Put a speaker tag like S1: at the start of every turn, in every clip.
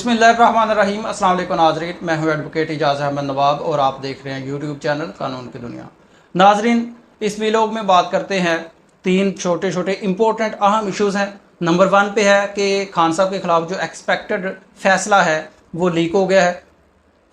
S1: बिस्मिल्लाहिर्रहमानिर्रहीम। अस्सलाम वालेकुम नाज़रीन, मैं हूं एडवोकेट इजाज़ अहमद नवाब और आप देख रहे हैं यूट्यूब चैनल कानून की दुनिया। नाज़रीन, इस वीलॉग में बात करते हैं तीन छोटे छोटे इंपॉर्टेंट अहम इश्यूज़ हैं। नंबर 1 पे है कि खान साहब के ख़िलाफ़ जो एक्सपेक्टेड फ़ैसला है वो लीक हो गया है।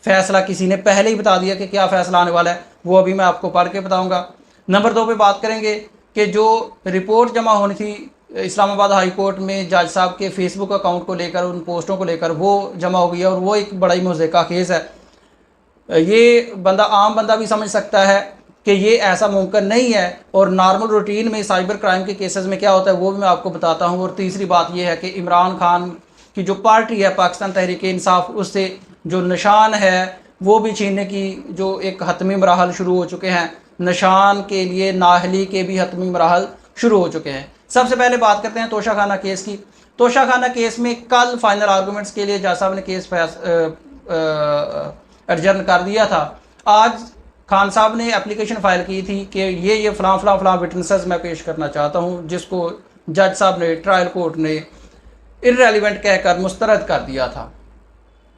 S1: फ़ैसला किसी ने पहले ही बता दिया कि क्या फ़ैसला आने वाला है, वो अभी मैं आपको पढ़ के बताऊँगा। नंबर 2 पे बात करेंगे कि जो रिपोर्ट जमा होनी थी इस्लामाबाद हाई कोर्ट में जज साहब के फेसबुक अकाउंट को लेकर, उन पोस्टों को लेकर, वो जमा हो गई है और वो एक बड़ा ही मुज़्ज़े का केस है। ये बंदा, आम बंदा भी समझ सकता है कि ये ऐसा मुमकिन नहीं है और नॉर्मल रूटीन में साइबर क्राइम के केसेस में क्या होता है वो भी मैं आपको बताता हूँ। और तीसरी बात ये है कि इमरान खान की जो पार्टी है पाकिस्तान तहरीक इंसाफ, उससे जो निशान है वो भी छीनने की जो एक हतमी मराहल शुरू हो चुके हैं। निशान के लिए नाहली के भी हतमी मराहल शुरू हो चुके हैं। सबसे पहले बात करते हैं तोशाखाना केस की। तोशाखाना केस में कल फाइनल आर्गूमेंट्स के लिए जज साहब ने केस एडजर्न कर दिया था। आज खान साहब ने एप्लीकेशन फाइल की थी कि ये फ़लाँ विटनेसेस मैं पेश करना चाहता हूँ, जिसको जज साहब ने, ट्रायल कोर्ट ने इररेलेवेंट कहकर मुस्तरद कर दिया था।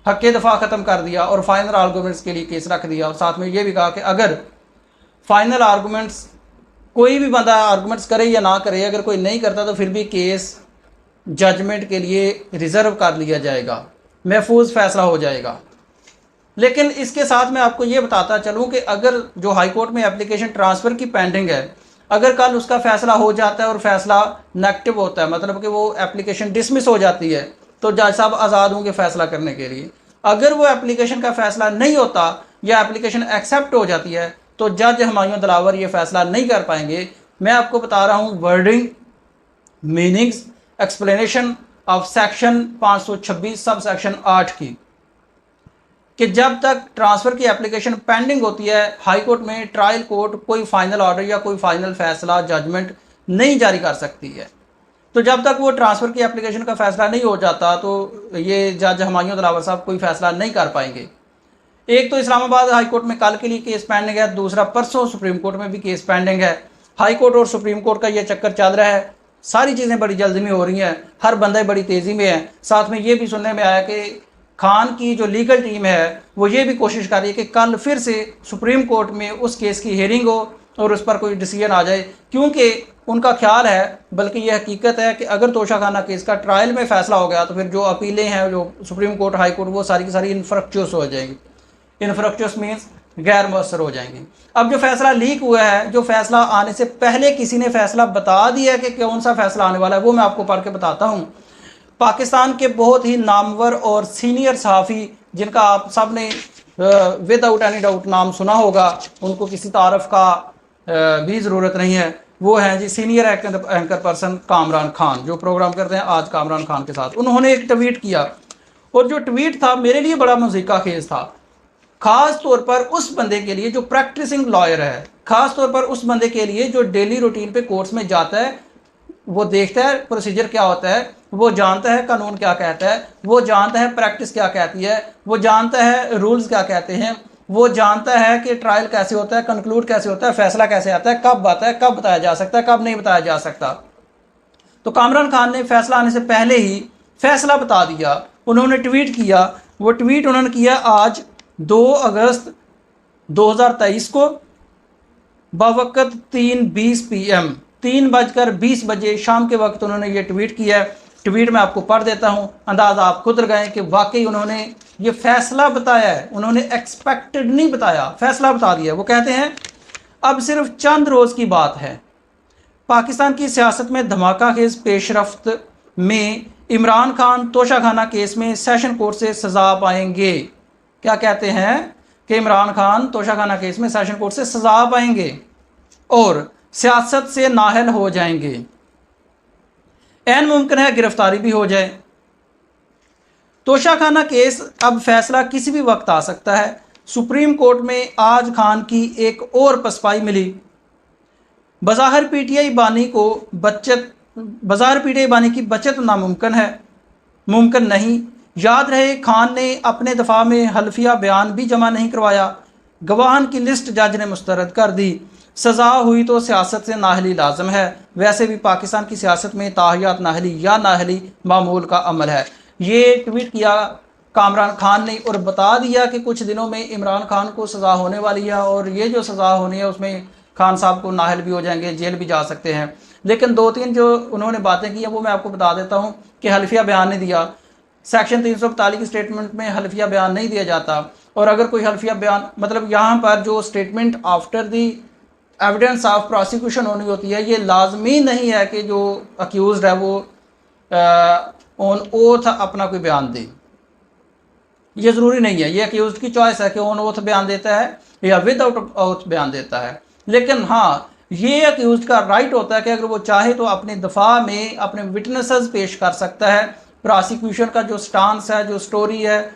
S1: हक़ दफ़ा ख़त्म कर दिया और फाइनल आर्गूमेंट्स के लिए केस रख दिया। और साथ में ये भी कहा कि अगर फाइनल आर्गूमेंट्स कोई भी बंदा आर्गूमेंट्स करे या ना करे, अगर कोई नहीं करता तो फिर भी केस जजमेंट के लिए रिज़र्व कर लिया जाएगा, महफूज फ़ैसला हो जाएगा। लेकिन इसके साथ मैं आपको ये बताता चलूँ कि अगर जो हाई कोर्ट में एप्लीकेशन ट्रांसफ़र की पेंडिंग है, अगर कल उसका फ़ैसला हो जाता है और फैसला नेगेटिव होता है, मतलब कि वो एप्लीकेशन डिसमिस हो जाती है, तो जज साहब आज़ाद होंगे फ़ैसला करने के लिए। अगर वो एप्लीकेशन का फ़ैसला नहीं होता या एप्लीकेशन एक्सेप्ट हो जाती है तो जज हुमायूं दिलावर ये फ़ैसला नहीं कर पाएंगे। मैं आपको बता रहा हूँ wording, meanings, explanation of section 526 sub section 8 की, कि जब तक ट्रांसफ़र की एप्लीकेशन पेंडिंग होती है हाई कोर्ट में, ट्रायल कोर्ट कोई फाइनल ऑर्डर या कोई फाइनल फ़ैसला, जजमेंट नहीं जारी कर सकती है। तो जब तक वो ट्रांसफ़र की एप्लीकेशन का फ़ैसला नहीं हो जाता तो ये जज हुमायूं दिलावर साहब कोई फ़ैसला नहीं कर पाएंगे। एक तो इस्लामाबाद हाई कोर्ट में कल के लिए केस पेंडिंग है, दूसरा परसों सुप्रीम कोर्ट में भी केस पेंडिंग है। हाई कोर्ट और सुप्रीम कोर्ट का ये चक्कर चल रहा है, सारी चीज़ें बड़ी जल्दी में हो रही हैं, हर बंदा बड़ी तेज़ी में है। साथ में ये भी सुनने में आया कि खान की जो लीगल टीम है वो ये भी कोशिश कर रही है कि कल फिर से सुप्रीम कोर्ट में उस केस की हियरिंग हो और उस पर कोई डिसीजन आ जाए, क्योंकि उनका ख्याल है, बल्कि यह हकीकत है कि अगर तोशाखाना केस का ट्रायल में फ़ैसला हो गया तो फिर जो अपीलें हैं जो सुप्रीम कोर्ट, हाई कोर्ट, वो सारी की सारी इनफ्रक्चुअस हो जाएंगी। इनफ्रक्चुअस मीन्स गैर मौसर हो जाएंगे। अब जो फैसला लीक हुआ है, जो फैसला आने से पहले किसी ने फैसला बता दिया कि कौन सा फैसला आने वाला है, वो मैं आपको पढ़ के बताता हूँ। पाकिस्तान के बहुत ही नामवर और सीनियर सहाफ़ी, जिनका आप सब ने विदाउट एनी डाउट नाम सुना होगा, उनको किसी तारफ़ का भी ज़रूरत नहीं है, वो हैं जी senior anchor person Kamran Khan, जो प्रोग्राम करते हैं आज कामरान खान के साथ। उन्होंने एक ट्वीट किया और जो ट्वीट था मेरे लिए बड़ा मज़ीका खेज था, ख़ास तौर पर उस बंदे के लिए जो प्रैक्टिसिंग लॉयर है, ख़ास तौर पर उस बंदे के लिए जो डेली रूटीन पे कोर्ट्स में जाता है, वो देखता है प्रोसीजर क्या होता है, वो जानता है कानून क्या कहता है, वो जानता है प्रैक्टिस क्या कहती है, वो जानता है रूल्स क्या कहते हैं, वो जानता है कि ट्रायल कैसे होता है, कंक्लूड कैसे होता है, फैसला कैसे आता है, कब आता है, कब बताया जा सकता है, कब नहीं बताया जा सकता। तो कामरान खान ने फैसला आने से पहले ही फैसला बता दिया। उन्होंने ट्वीट किया, वो ट्वीट उन्होंने किया आज 2 अगस्त 2023 को बवक़्त 3:20 PM, 3:20 बजे शाम के वक्त उन्होंने ये ट्वीट किया। ट्वीट मैं आपको पढ़ देता हूँ, अंदाज़ा आप खुद लगाएं कि वाकई उन्होंने ये फ़ैसला बताया है, उन्होंने एक्सपेक्टेड नहीं बताया, फ़ैसला बता दिया। वो कहते हैं अब सिर्फ चंद रोज़ की बात है, पाकिस्तान की सियासत में धमाका खेज़ पेशरफ्त में इमरान खान तोशाखाना केस में सेशन कोर्ट से सज़ा पाएंगे। क्या कहते हैं कि इमरान खान तोशाखाना केस में सेशन कोर्ट से सज़ा पाएंगे और सियासत से नाहल हो जाएंगे, ऐन मुमकिन है गिरफ्तारी भी हो जाए। तोशाखाना केस अब फैसला किसी भी वक्त आ सकता है। सुप्रीम कोर्ट में आज खान की एक और पसपाई मिली। बज़ाहिर पीटीआई बानी की बचत नामुमकिन है, मुमकिन नहीं। याद रहे खान ने अपने दफा में हल्फिया बयान भी जमा नहीं करवाया, गवाहन की लिस्ट जज ने मुस्तरद कर दी। सज़ा हुई तो सियासत से नाहली लाजम है, वैसे भी पाकिस्तान की सियासत में ताहियात नाहली या नाहली मामूल का अमल है। ये ट्वीट किया कामरान खान ने और बता दिया कि कुछ दिनों में इमरान खान को सज़ा होने वाली है और ये जो सज़ा होनी है उसमें खान साहब को नाहल भी हो जाएंगे, जेल भी जा सकते हैं। लेकिन 2-3 जो उन्होंने बातें की हैं वो मैं आपको बता देता हूँ कि हल्फिया बयान नहीं दिया। सेक्शन 342 की स्टेटमेंट में हल्फिया बयान नहीं दिया जाता, और अगर कोई हल्फिया बयान मतलब यहाँ पर जो statement after the evidence of prosecution होनी होती है, ये लाजमी नहीं है कि जो अक्यूज़ है वो ऑन ओथ अपना कोई बयान दे। ये ज़रूरी नहीं है, ये अक्यूज़ की चॉइस है कि ऑन ओथ बयान देता है या विदाउट ओथ बयान देता है। लेकिन हाँ, ये अक्यूज़ का राइट होता है कि अगर वो चाहे तो अपनी दफा में अपने विटनेसेस पेश कर सकता है। प्रोसिक्यूशन का जो स्टांस है, जो स्टोरी है,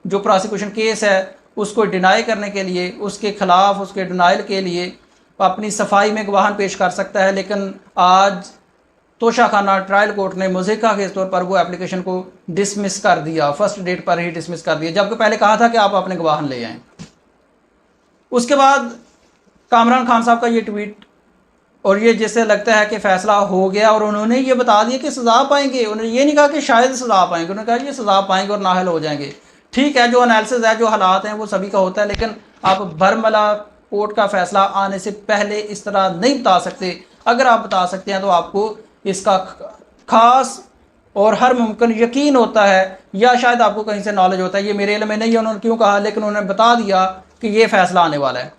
S1: जो प्रोसिक्यूशन केस है, उसको डिनाई करने के लिए, उसके खिलाफ, उसके डिनाइल के लिए अपनी सफाई में गवाहन पेश कर सकता है। लेकिन आज तोशाखाना ट्रायल कोर्ट ने मुज़िका के तौर पर वो एप्लीकेशन को डिसमिस कर दिया, फर्स्ट डेट पर ही डिसमिस कर दिया, जबकि पहले कहा था कि आप अपने गवाहन ले आएँ। उसके बाद कामरान खान साहब का ये ट्वीट, और ये जिससे लगता है कि फ़ैसला हो गया और उन्होंने ये बता दिया कि सज़ा पाएंगे। उन्होंने ये नहीं कहा कि शायद सज़ा पाएंगे, उन्होंने कहा ये सज़ा पाएंगे और नाहल हो जाएंगे। ठीक है, जो एनालिसिस है, जो हालात हैं वो सभी का होता है, लेकिन आप बरमला कोर्ट का फ़ैसला आने से पहले इस तरह नहीं बता सकते। अगर आप बता सकते हैं तो आपको इसका ख़ास और हर मुमकिन यकीन होता है, या शायद आपको कहीं से नॉलेज होता है। ये मेरे इल्म में नहीं है उन्होंने क्यों कहा, लेकिन उन्होंने बता दिया कि ये फ़ैसला आने वाला है।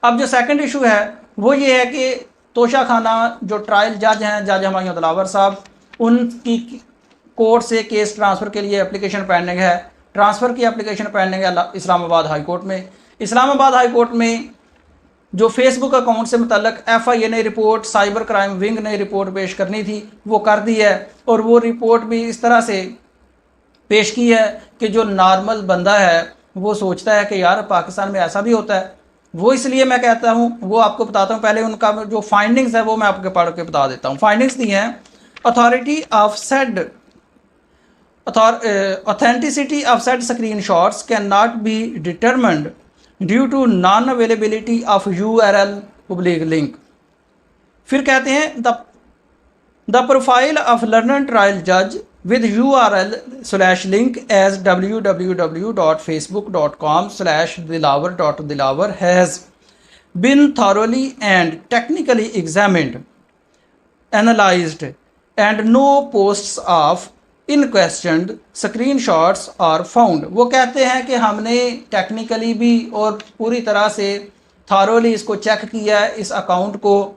S1: अब जो सेकंड इशू है वो ये है कि तोशाखाना जो ट्रायल जज हैं, जज हमायूं दिलावर साहब, उनकी कोर्ट से केस ट्रांसफ़र के लिए एप्लीकेशन पेंडिंग है। ट्रांसफ़र की एप्लीकेशन पेंडिंग है इस्लामाबाद हाई कोर्ट में। इस्लामाबाद हाई कोर्ट में जो फेसबुक अकाउंट से मुतल्लक FIA ने रिपोर्ट, साइबर क्राइम विंग ने रिपोर्ट पेश करनी थी, वो कर दी है। और वो रिपोर्ट भी इस तरह से पेश की है कि जो नॉर्मल बंदा है वो सोचता है कि यार पाकिस्तान में ऐसा भी होता है। वो इसलिए मैं कहता हूँ, वो आपको बताता हूँ। पहले उनका जो फाइंडिंग्स है वो मैं आपको पढ़ के बता देता हूँ। फाइंडिंग्स दी हैं, authority of said authenticity of said screenshots cannot be determined due to non-availability of URL public link। फिर कहते हैं the profile of learned trial judge with URL/link as www.facebook.com/dilawar.dilawar has been thoroughly and technically examined, analyzed, and no posts of in question screenshots are found. वो कहते हैं कि हमने technically भी और पूरी तरह से थारोली इसको चेक किया है इस अकाउंट को,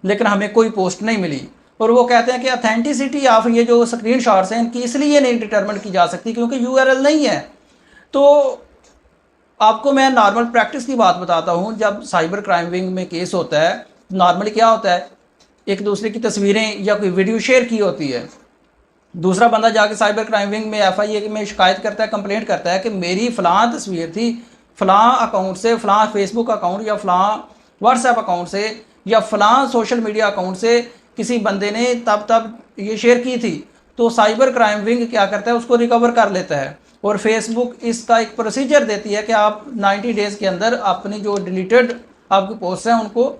S1: लेकिन हमें कोई पोस्ट नहीं मिली। और वो कहते हैं कि अथेंटिसिटी ऑफ ये जो स्क्रीनशॉट्स हैं इनकी इसलिए नहीं डिटरमिन की जा सकती क्योंकि URL नहीं है। तो आपको मैं नॉर्मल प्रैक्टिस की बात बताता हूँ। जब साइबर क्राइम विंग में केस होता है, नॉर्मली क्या होता है, एक दूसरे की तस्वीरें या कोई वीडियो शेयर की होती है। दूसरा बंदा जाके साइबर क्राइम विंग में FIA में शिकायत करता है, कंप्लेंट करता है कि मेरी फ़लाँ तस्वीर थी फ़लाँ अकाउंट से, फ़लाँ फेसबुक अकाउंट या फ़लाँ व्हाट्सएप अकाउंट से या फ़लाँ सोशल मीडिया अकाउंट से किसी बंदे ने तब ये शेयर की थी। तो साइबर क्राइम विंग क्या करता है, उसको रिकवर कर लेता है। और फेसबुक इसका एक प्रोसीजर देती है कि आप 90 डेज़ के अंदर अपनी जो डिलीटेड आपकी पोस्ट हैं उनको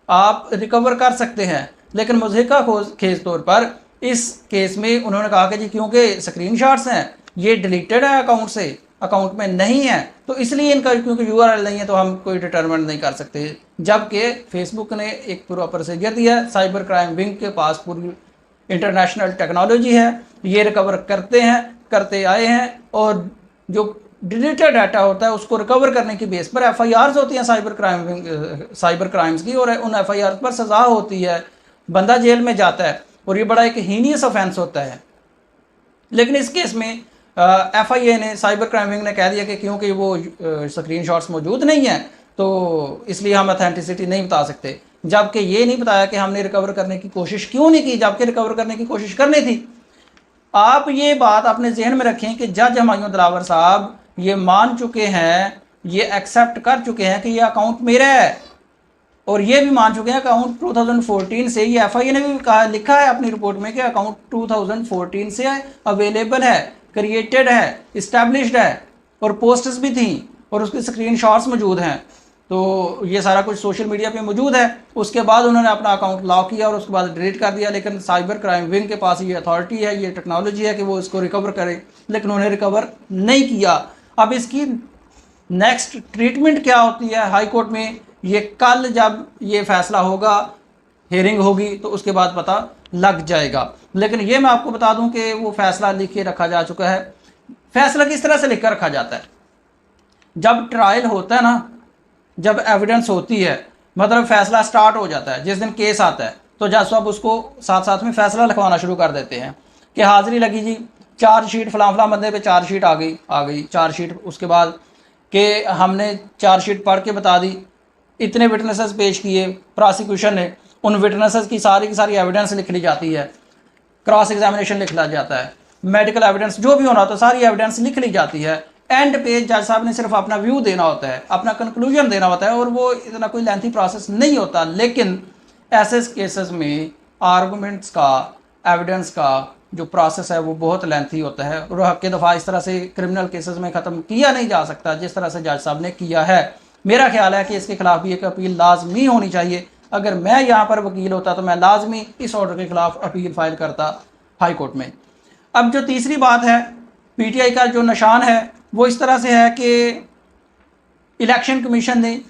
S1: आप रिकवर कर सकते हैं। लेकिन मुज़हिका केस तौर पर इस केस में उन्होंने कहा कि जी क्योंकि स्क्रीनशॉट्स हैं ये डिलीटेड है अकाउंट से, अकाउंट में नहीं है, तो इसलिए इनका क्योंकि URL नहीं है तो हम कोई डिटरमिन नहीं कर सकते। जबकि फेसबुक ने एक पूरा प्रोसीजर दिया है, साइबर क्राइम विंग के पास पूरी इंटरनेशनल टेक्नोलॉजी है, ये रिकवर करते हैं, करते आए हैं। और जो डिलीटेड डाटा होता है उसको रिकवर करने की बेस पर FIRs होती हैं साइबर क्राइम्स की, और उन FIRs पर सज़ा होती है, बंदा जेल में जाता है और ये बड़ा एक हीनियस ऑफेंस होता है। लेकिन इस केस में FIA ने, साइबर क्राइम विंग ने कह दिया कि क्योंकि वो स्क्रीनशॉट्स मौजूद नहीं हैं तो इसलिए हम अथेंटिसिटी नहीं बता सकते। जबकि ये नहीं बताया कि हमने रिकवर करने की कोशिश क्यों नहीं की, जबकि रिकवर करने की कोशिश करनी थी। आप ये बात अपने जहन में रखें कि जज हमायूं दिलावर साहब ये मान चुके हैं, ये एक्सेप्ट कर चुके हैं कि ये अकाउंट मेरा है, और ये भी मान चुके हैं अकाउंट 2014 से, ये FIA ने भी कहा, लिखा है अपनी रिपोर्ट में कि अकाउंट 2014 से अवेलेबल है, क्रिएटेड है, इस्टेब्लिश्ड है, और पोस्ट्स भी थी और उसके स्क्रीनशॉट्स मौजूद हैं। तो ये सारा कुछ सोशल मीडिया पे मौजूद है। उसके बाद उन्होंने अपना अकाउंट लॉक किया और उसके बाद डिलीट कर दिया, लेकिन साइबर क्राइम विंग के पास ये अथॉरिटी है, ये टेक्नोलॉजी है कि वो इसको रिकवर करे, लेकिन उन्हें रिकवर नहीं किया। अब इसकी नेक्स्ट ट्रीटमेंट क्या होती है हाई कोर्ट में, ये कल जब ये फैसला होगा, हियरिंग होगी, तो उसके बाद पता लग जाएगा। लेकिन ये मैं आपको बता दूं कि वो फैसला लिख के रखा जा चुका है। फैसला किस तरह से लिख कर रखा जाता है? जब ट्रायल होता है ना, जब एविडेंस होती है, मतलब फैसला स्टार्ट हो जाता है, जिस दिन केस आता है तो जज साहब उसको साथ साथ में फैसला लिखवाना शुरू कर देते हैं कि हाजिरी लगी जी, चार्जशीट फलां फलां बंदे पे चार्जशीट आ गई चार्जशीट। उसके बाद कि हमने चार्जशीट पढ़ के बता दी, इतने विटनेसेस पेश किए प्रोसिक्यूशन ने, उन विटनेसेस की सारी एविडेंस लिख ली जाती है, क्रॉस एग्जामिनेशन लिख लिया जाता है, मेडिकल एविडेंस जो भी होना होता है सारी एविडेंस लिख ली जाती है। एंड पे जज साहब ने सिर्फ अपना व्यू देना होता है, अपना कंक्लूजन देना होता है, और वो इतना कोई लेंथी प्रोसेस नहीं होता। लेकिन ऐसे केसेस में आर्गूमेंट्स का, एविडेंस का जो प्रोसेस है वो बहुत लेंथी होता है, और हक के दफ़ा इस तरह से क्रिमिनल केसेस में ख़त्म किया नहीं जा सकता जिस तरह से जज साहब ने किया है। मेरा ख्याल है कि इसके खिलाफ भी एक अपील लाजमी होनी चाहिए। अगर मैं यहाँ पर वकील होता तो मैं लाजमी इस ऑर्डर के खिलाफ अपील फाइल करता हाई कोर्ट में। अब जो तीसरी बात है, पीटीआई का जो निशान है वो इस तरह से है कि इलेक्शन कमीशन ने,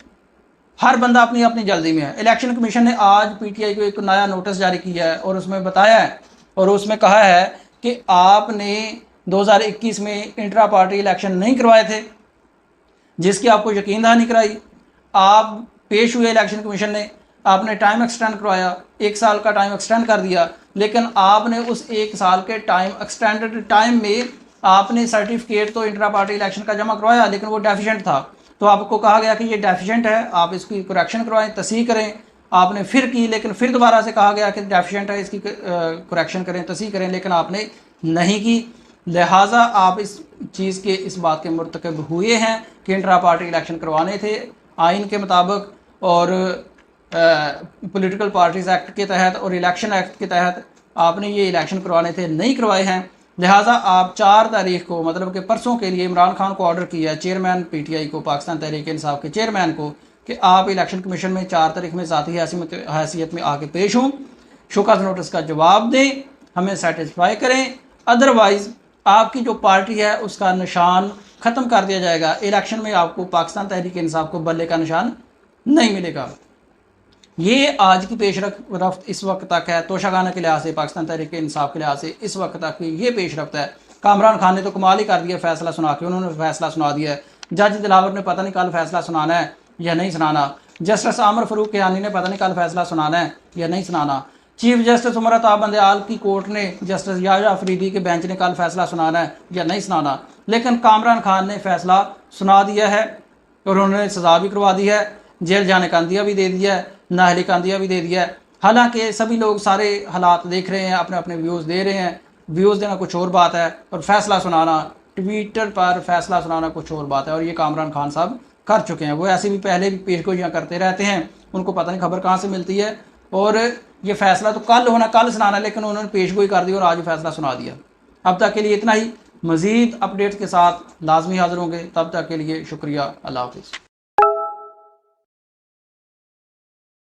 S1: हर बंदा अपनी अपनी जल्दी में है। इलेक्शन कमीशन ने आज पीटीआई को एक नया नोटिस जारी किया है और उसमें बताया है और उसमें कहा है कि आपने 2021 में इंट्रा पार्टी इलेक्शन नहीं करवाए थे, जिसकी आपको यकीन दहानी कराई। आप पेश हुए इलेक्शन कमीशन ने, आपने टाइम एक्सटेंड करवाया, 1 साल का टाइम एक्सटेंड कर दिया, लेकिन आपने उस 1 साल के टाइम एक्सटेंडेड टाइम में आपने सर्टिफिकेट तो इंट्रा पार्टी इलेक्शन का जमा करवाया, लेकिन वो डेफिशिएंट था। तो आपको कहा गया कि ये डेफिशिएंट है, आप इसकी करेक्शन करवाएं, तस्हीह करें। आपने फिर की, लेकिन फिर दोबारा से कहा गया कि डेफिशिएंट है, इसकी करेक्शन करें, तस्हीह करें, लेकिन आपने नहीं की। लिहाजा आप इस चीज़ के, इस बात के मुर्तकब हुए हैं कि इंट्रा पार्टी इलेक्शन करवाने थे आइन के मुताबिक, और पॉलिटिकल पार्टीज़ एक्ट के तहत और इलेक्शन एक्ट के तहत आपने ये इलेक्शन करवाने थे, नहीं करवाए हैं। लिहाजा आप 4 तारीख को, मतलब कि परसों के लिए इमरान खान को ऑर्डर किया है, चेयरमैन पीटीआई को, पाकिस्तान तहरीक इंसाफ के चेयरमैन को, कि आप इलेक्शन कमीशन में 4 तारीख में ज़ाती हैसियत में आके पेश हों, शोकॉज नोटिस का जवाब दें, हमें सेटिस्फाई करें। अदरवाइज़ आपकी जो पार्टी है उसका निशान ख़त्म कर दिया जाएगा। इलेक्शन में आपको पाकिस्तान तहरीक इंसाफ को बल्ले का निशान नहीं मिलेगा। ये आज की पेशरफ्त इस वक्त तक है, तोशाखाना के लिहाज से, पाकिस्तान तहरीक इंसाफ के लिहाज से इस वक्त तक की ये पेशरफ्त है। कामरान खान ने तो कमाल ही कर दिया फैसला सुना के, उन्होंने फैसला सुना दिया है। जज दिलावर ने पता नहीं कल फैसला सुनाना है या नहीं सुनाना। जस्टिस आमर फरूक कियानी ने पता नहीं कल फैसला सुनाना है या नहीं सुनाना। चीफ जस्टिस उमर अताब बंदयाल की कोर्ट ने, जस्टिस याया अफरीदी के बेंच ने कल फैसला सुनाना है या नहीं सुनाना। लेकिन कामरान खान ने फैसला सुना दिया है और उन्होंने सज़ा भी करवा दी है, जेल जाने का अंदिया भी दे दिया है, नाहली का अंदिया भी दे दिया है। हालांकि सभी लोग सारे हालात देख रहे हैं, अपने अपने व्यूज़ दे रहे हैं। व्यूज़ देना कुछ और बात है और फैसला सुनाना, ट्विटर पर फैसला सुनाना कुछ और बात है, और ये कामरान खान साहब कर चुके हैं। वो ऐसे भी पहले भी पेशगोइयाँ करते रहते हैं, उनको पता नहीं खबर कहाँ से मिलती है। और ये फैसला तो कल होना, कल सुनाना, लेकिन उन्होंने पेशगोई कर दी और आज फैसला सुना दिया। अब तक के लिए इतना ही। मज़ीद अपडेट्स के साथ लाजमी हाज़िर होंगे, तब तक के लिए शुक्रिया। अल्लाह हाफ़िज़।